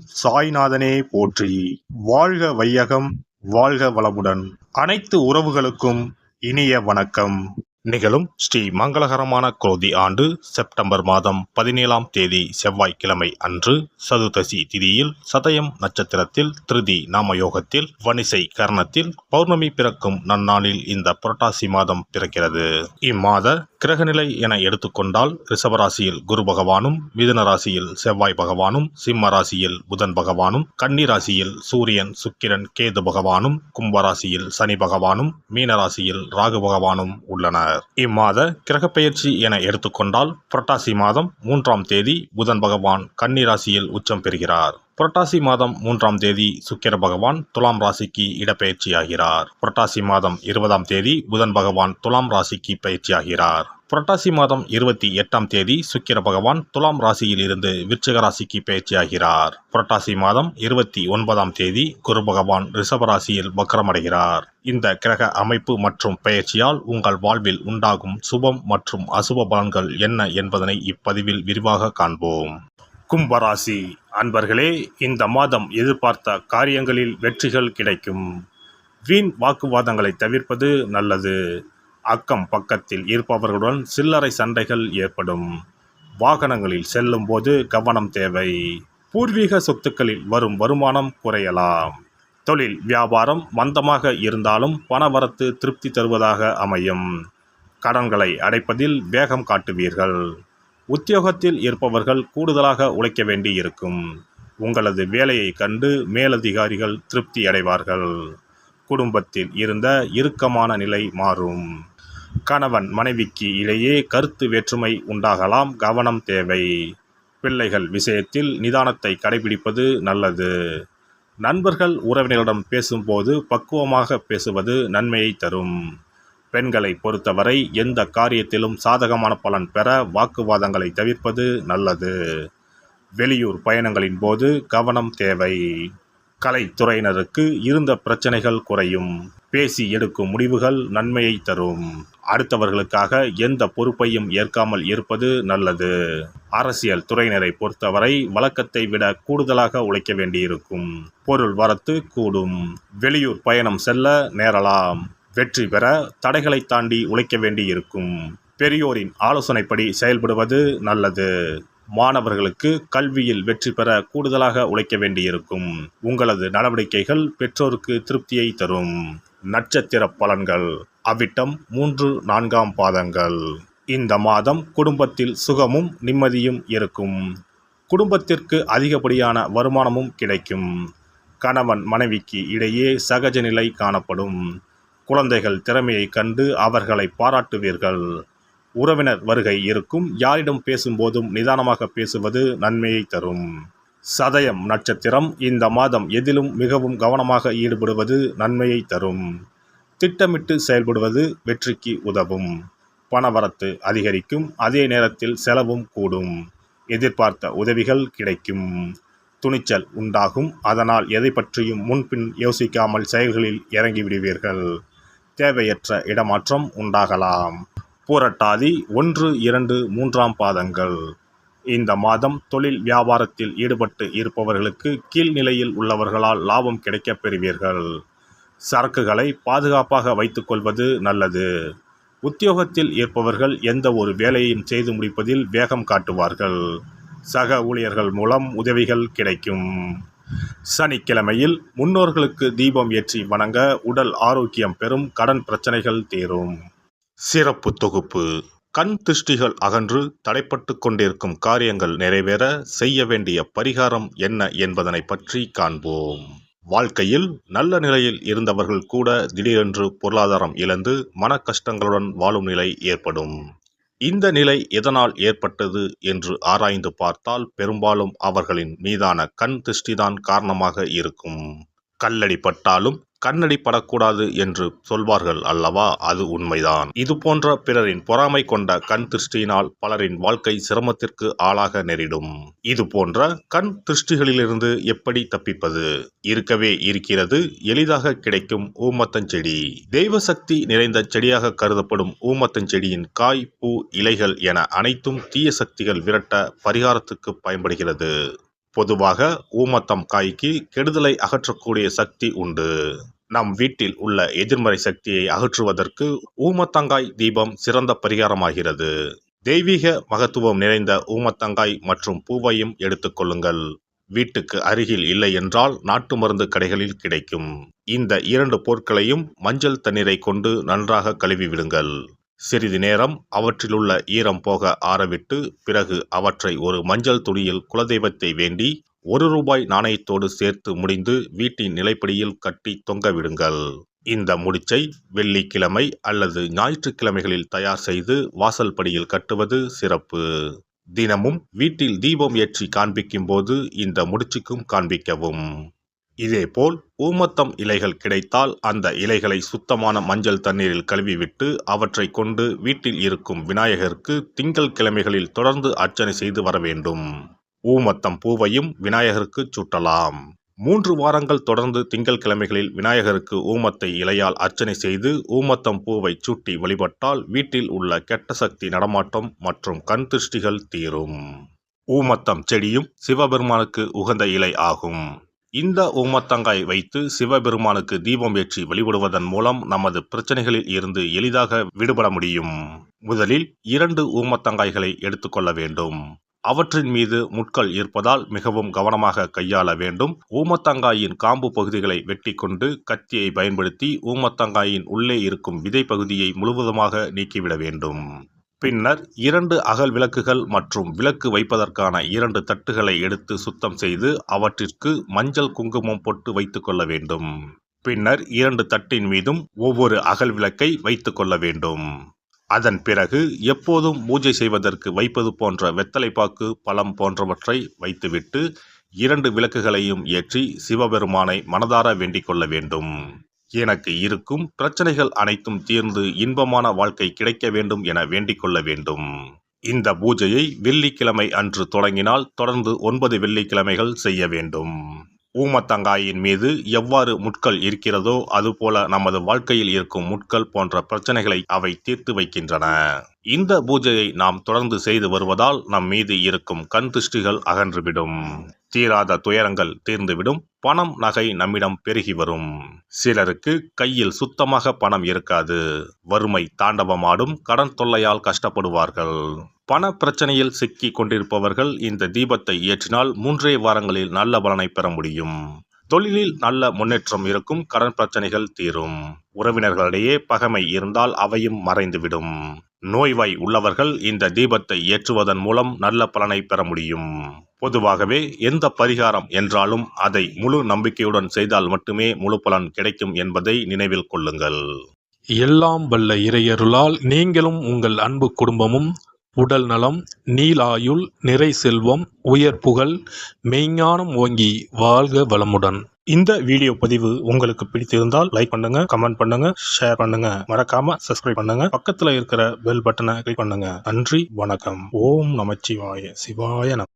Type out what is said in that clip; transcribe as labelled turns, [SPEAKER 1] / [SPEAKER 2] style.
[SPEAKER 1] சாய்நாதனே போற்றி. வாழ்க வையகம், வாழ்க வளமுடன். அனைத்து உறவுகளுக்கும் இனிய வணக்கம். நிகழும் ஸ்ரீ மங்களகரமான குரோதி ஆண்டு செப்டம்பர் மாதம் 17ஆம் தேதி செவ்வாய்க்கிழமை அன்று சதுர்தசி திதியில் சதயம் நட்சத்திரத்தில் திருதி நாமயோகத்தில் வணிசை கரணத்தில் பௌர்ணமி பிறக்கும் நன்னாளில் இந்த புரட்டாசி மாதம் பிறக்கிறது. இம்மாத கிரகநிலை என எடுத்துக்கொண்டால் ரிஷபராசியில் குரு பகவானும், மிதுன ராசியில் செவ்வாய் பகவானும், சிம்ம ராசியில் புதன் பகவானும், கன்னி ராசியில் சூரியன், சுக்கிரன், கேது பகவானும், கும்பராசியில் சனி பகவானும், மீன ராசியில் ராகு பகவானும் உள்ளனர். இம்மாத கிரகப்பெயர்ச்சி என எடுத்துக்கொண்டால் புரட்டாசி மாதம் 3ஆம் தேதி புதன் பகவான் கன்னி ராசியில் உச்சம் பெறுகிறார். புரட்டாசி மாதம் 3ஆம் தேதி சுக்கிர பகவான் துலாம் ராசிக்கு இடப்பெயர்ச்சியாகிறார். புரட்டாசி மாதம் 20ஆம் தேதி புதன் பகவான் துலாம் ராசிக்கு பயிற்சியாகிறார். புரட்டாசி மாதம் 28ஆம் தேதி சுக்கிர பகவான் துலாம் ராசியில் இருந்து விருச்சிக ராசிக்கு பயிற்சியாகிறார். புரட்டாசி மாதம் 29ஆம் தேதி குரு பகவான் ரிஷப ராசியில் வக்ரமடைகிறார். இந்த கிரக அமைப்பு மற்றும் பெயர்ச்சியால் உங்கள் வாழ்வில் உண்டாகும் சுபம் மற்றும் அசுப பலன்கள் என்ன என்பதனை இப்பதிவில் விரிவாக காண்போம். கும்பராசி அன்பர்களே, இந்த மாதம் எதிர்பார்த்த காரியங்களில் வெற்றிகள் கிடைக்கும். வீண் வாக்குவாதங்களை தவிர்ப்பது நல்லது. அக்கம் பக்கத்தில் இருப்பவர்களுடன் சில்லறை சண்டைகள் ஏற்படும். வாகனங்களில் செல்லும் போது கவனம் தேவை. பூர்வீக சொத்துக்களில் வரும் வருமானம் குறையலாம். தொழில் வியாபாரம் மந்தமாக இருந்தாலும் பணவரத்து திருப்தி தருவதாக அமையும். கடன்களை அடைப்பதில் வேகம் காட்டுவீர்கள். உத்தியோகத்தில் இருப்பவர்கள் கூடுதலாக உழைக்க வேண்டி இருக்கும். உங்களது வேலையை கண்டு மேலதிகாரிகள் திருப்தி அடைவார்கள். குடும்பத்தில் இருந்த இறுக்கமான நிலை மாறும். கணவன் மனைவிக்கு இடையே கருத்து வேற்றுமை உண்டாகலாம், கவனம் தேவை. பிள்ளைகள் விஷயத்தில் நிதானத்தை கடைபிடிப்பது நல்லது. நண்பர்கள் உறவினர்களிடம் பேசும்போது பக்குவமாக பேசுவது நன்மையை தரும். பெண்களை பொறுத்தவரை எந்த காரியத்திலும் சாதகமான பலன் பெற வாக்குவாதங்களை தவிர்ப்பது நல்லது. வெளியூர் பயணங்களின் போது கவனம் தேவை. கலைத்துறையினருக்கு இருந்த பிரச்சனைகள் குறையும். பேசி எடுக்கும் முடிவுகள் நன்மையை தரும். அடுத்தவர்களுக்காக எந்த பொறுப்பையும் ஏற்காமல் இருப்பது நல்லது. அரசியல் துறையினரை பொறுத்தவரை வழக்கத்தை விட கூடுதலாக உழைக்க வேண்டியிருக்கும். பொருள் வரத்து கூடும். வெளியூர் பயணம் செல்ல நேரலாம். வெற்றி பெற தடைகளை தாண்டி உழைக்க வேண்டியிருக்கும். பெரியோரின் ஆலோசனைப்படி செயல்படுவது நல்லது. மாணவர்களுக்கு கல்வியில் வெற்றி பெற கூடுதலாக உழைக்க வேண்டியிருக்கும். உங்களது நடவடிக்கைகள் பெற்றோருக்கு திருப்தியை தரும். நட்சத்திர பலன்கள் அவிட்டம் 3, 4ஆம் பாதங்கள். இந்த மாதம் குடும்பத்தில் சுகமும் நிம்மதியும் இருக்கும். குடும்பத்திற்கு அதிகப்படியான வருமானமும் கிடைக்கும். கணவன் மனைவிக்கு இடையே சகஜ நிலை காணப்படும். குழந்தைகள் திறமையை கண்டு அவர்களை பாராட்டுவீர்கள். உறவினர் வருகை இருக்கும். யாரிடம் பேசும்போதும் நிதானமாக பேசுவது நன்மையை தரும். சதயம் நட்சத்திரம் இந்த மாதம் எதிலும் மிகவும் கவனமாக ஈடுபடுவது நன்மையை தரும். திட்டமிட்டு செயல்படுவது வெற்றிக்கு உதவும். பணவரத்து அதிகரிக்கும். அதே நேரத்தில் செலவும் கூடும். எதிர்பார்த்த உதவிகள் கிடைக்கும். துணிச்சல் உண்டாகும். அதனால் எதை பற்றியும் முன்பின் யோசிக்காமல் செயல்களில் இறங்கிவிடுவீர்கள். தேவையற்ற இடமாற்றம் உண்டாகலாம். பூரட்டாதி 1, 2, 3ஆம் பாதங்கள். இந்த மாதம் தொழில் வியாபாரத்தில் ஈடுபட்டு இருப்பவர்களுக்கு கீழ்நிலையில் உள்ளவர்களால் லாபம் கிடைக்கப் பெறுவீர்கள். சரக்குகளை பாதுகாப்பாக வைத்துக்கொள்வது நல்லது. உத்தியோகத்தில் இருப்பவர்கள் எந்த ஒரு வேலையையும் செய்து முடிப்பதில் வேகம் காட்டுவார்கள். சக ஊழியர்கள் மூலம் உதவிகள் கிடைக்கும். சனிக்கிழமையில் முன்னோர்களுக்கு தீபம் ஏற்றி வணங்க உடல் ஆரோக்கியம் பெறும். கடன் பிரச்சனைகள் தீரும். சிறப்பு தொகுப்பு. கண் திருஷ்டிகள் அகன்று தடைப்பட்டு கொண்டிருக்கும் காரியங்கள் நிறைவேற செய்ய வேண்டிய பரிகாரம் என்ன என்பதனை பற்றி காண்போம். வாழ்க்கையில் நல்ல நிலையில் இருந்தவர்கள் கூட திடீரென்று பொருளாதாரம் இழந்து மன கஷ்டங்களுடன் வாழும் நிலை ஏற்படும். இந்த நிலை எதனால் ஏற்பட்டது என்று ஆராய்ந்து பார்த்தால் பெரும்பாலும் அவர்களின் மீதான கண் திருஷ்டிதான் காரணமாக இருக்கும். கல்லடி பட்டாலும் கண்ணடி படக்கூடாது என்று சொல்வார்கள் அல்லவா, அது உண்மைதான். இது போன்ற பிறரின் பொறாமை கொண்ட கண் திருஷ்டியினால் பலரின் வாழ்க்கை சிரமத்திற்கு ஆளாக நேரிடும். இது போன்ற கண் திருஷ்டிகளிலிருந்து எப்படி தப்பிப்பது? இருக்கவே இருக்கிறது எளிதாக கிடைக்கும் ஊமத்தஞ்செடி. தெய்வ சக்தி நிறைந்த செடியாக கருதப்படும் ஊமத்தஞ்செடியின் காய், பூ, இலைகள் என அனைத்தும் தீய சக்திகள் விரட்ட பரிகாரத்துக்கு பயன்படுகிறது. பொதுவாக ஊமத்தம் காய்க்கு கெடுதலை அகற்றக்கூடிய சக்தி உண்டு. நம் வீட்டில் உள்ள எதிர்மறை சக்தியை அகற்றுவதற்கு ஊமத்தங்காய் தீபம் சிறந்த பரிகாரமாகிறது. தெய்வீக மகத்துவம் நிறைந்த ஊமத்தங்காய் மற்றும் பூவையும் எடுத்துக்கொள்ளுங்கள். வீட்டுக்கு அருகில் இல்லை என்றால் நாட்டு மருந்து கடைகளில் கிடைக்கும். இந்த 2 பொருட்களையும் மஞ்சள் தண்ணீரை கொண்டு நன்றாக கழுவி விடுங்கள். சிறிது நேரம் அவற்றிலுள்ள ஈரம் போக ஆறவிட்டு பிறகு அவற்றை ஒரு மஞ்சள் துணியில் குலதெய்வத்தை வேண்டி ₹1 நாணயத்தோடு சேர்த்து முடிந்து வீட்டின் நிலைப்படியில் கட்டி தொங்க விடுங்கள். இந்த முடிச்சை வெள்ளிக்கிழமை அல்லது ஞாயிற்றுக்கிழமைகளில் தயார் செய்து வாசல் படியில் கட்டுவது சிறப்பு. தினமும் வீட்டில் தீபம் ஏற்றி காண்பிக்கும் போது இந்த முடிச்சுக்கும் காண்பிக்கவும். இதேபோல் ஊமத்தம் இலைகள் கிடைத்தால் அந்த இலைகளை சுத்தமான மஞ்சள் தண்ணீரில் கழுவிவிட்டு அவற்றை கொண்டு வீட்டில் இருக்கும் விநாயகருக்கு திங்கள் கிழமைகளில் தொடர்ந்து அர்ச்சனை செய்து வர வேண்டும். ஊமத்தம் பூவையும் விநாயகருக்கு சூட்டலாம். 3 வாரங்கள் தொடர்ந்து திங்கள் கிழமைகளில் விநாயகருக்கு ஊமத்தை இலையால் அர்ச்சனை செய்து ஊமத்தம் பூவை சூட்டி வழிபட்டால் வீட்டில் உள்ள கெட்ட சக்தி நடமாட்டம் மற்றும் கண் திருஷ்டிகள் தீரும். ஊமத்தம் செடியும் சிவபெருமானுக்கு உகந்த இலை ஆகும். இந்த ஊமத்தங்காய் வைத்து சிவபெருமானுக்கு தீபம் ஏற்றி வழிபடுவதன் மூலம் நமது பிரச்சனைகளில் இருந்து எளிதாக விடுபட முடியும். முதலில் 2 ஊமத்தங்காய்களை எடுத்துக்கொள்ள வேண்டும். அவற்றின் மீது முட்கள் இருப்பதால் மிகவும் கவனமாக கையாள வேண்டும். ஊமத்தங்காயின் காம்பு பகுதிகளை வெட்டி கொண்டு கத்தியை பயன்படுத்தி ஊமத்தங்காயின் உள்ளே இருக்கும் விதை பகுதியை முழுவதுமாக நீக்கிவிட வேண்டும். பின்னர் 2 அகல் விளக்குகள் மற்றும் விளக்கு வைப்பதற்கான 2 தட்டுகளை எடுத்து சுத்தம் செய்து அவற்றிற்கு மஞ்சள் குங்குமம் போட்டு வைத்துக் கொள்ள வேண்டும். பின்னர் 2 தட்டின் மீதும் ஒவ்வொரு அகல் விளக்கை வைத்துக் கொள்ள வேண்டும். அதன் பிறகு எப்போதும் பூஜை செய்வதற்கு வைப்பது போன்ற வெத்தலைப்பாக்கு, பழம் போன்றவற்றை வைத்துவிட்டு 2 விளக்குகளையும் ஏற்றி சிவபெருமானை மனதார வேண்டிக் கொள்ள வேண்டும். எனக்கு இருக்கும் பிரச்சனைகள் அனைத்தும் தீர்ந்து இன்பமான வாழ்க்கை கிடைக்க வேண்டும் என வேண்டிக் கொள்ள வேண்டும். இந்த பூஜையை வெள்ளிக்கிழமை அன்று தொடங்கினால் தொடர்ந்து 9 வெள்ளிக்கிழமைகள் செய்ய வேண்டும். ஊமத்தங்காயின் மீது எவ்வாறு முட்கள் இருக்கிறதோ அதுபோல நமது வாழ்க்கையில் இருக்கும் முட்கள் போன்ற பிரச்சனைகளை அவை தீர்த்து வைக்கின்றன. இந்த பூஜையை நாம் தொடர்ந்து செய்து வருவதால் நம் மீது இருக்கும் கண் திருஷ்டிகள் அகன்றுவிடும். தீராத துயரங்கள் தீர்ந்துவிடும். பணம் நகை நம்மிடம் பெருகி வரும். சிலருக்கு கையில் சுத்தமாக பணம் இருக்காது. வறுமை தாண்டவமாடும். கடன் தொல்லையால் கஷ்டப்படுவார்கள். பண பிரச்சனையில் சிக்கி கொண்டிருப்பவர்கள் இந்த தீபத்தை ஏற்றினால் 3 வாரங்களில் நல்ல பலனை பெற முடியும். தொழிலில் நல்ல முன்னேற்றம் இருக்கும். கடன் பிரச்சனைகள் தீரும். உறவினர்களிடையே பகைமை இருந்தால் அவையும் மறைந்துவிடும். நோய்வாய் உள்ளவர்கள் இந்த தீபத்தை ஏற்றுவதன் மூலம் நல்ல பலனை பெற முடியும். பொதுவாகவே எந்த பரிகாரம் என்றாலும் அதை முழு நம்பிக்கையுடன் செய்தால் மட்டுமே முழு பலன் கிடைக்கும் என்பதை நினைவில் கொள்ளுங்கள்.
[SPEAKER 2] எல்லாம் வல்ல இறையருளால் நீங்களும் உங்கள் அன்பு குடும்பமும் உடல் நலம், நீலாயுள், நிறை செல்வம், உயர் புகழ், மெய்ஞானம் ஓங்கி வாழ்க வளமுடன்.
[SPEAKER 1] இந்த வீடியோ பதிவு உங்களுக்கு பிடித்திருந்தால் லைக் பண்ணுங்க, கமெண்ட் பண்ணுங்க, ஷேர் பண்ணுங்க. மறக்காம சப்ஸ்கிரைப் பண்ணுங்க. பக்கத்துல இருக்கிற பெல் பட்டனை கிளிக் பண்ணுங்க. நன்றி, வணக்கம். ஓம் நமச்சிவாய. சிவாய நம.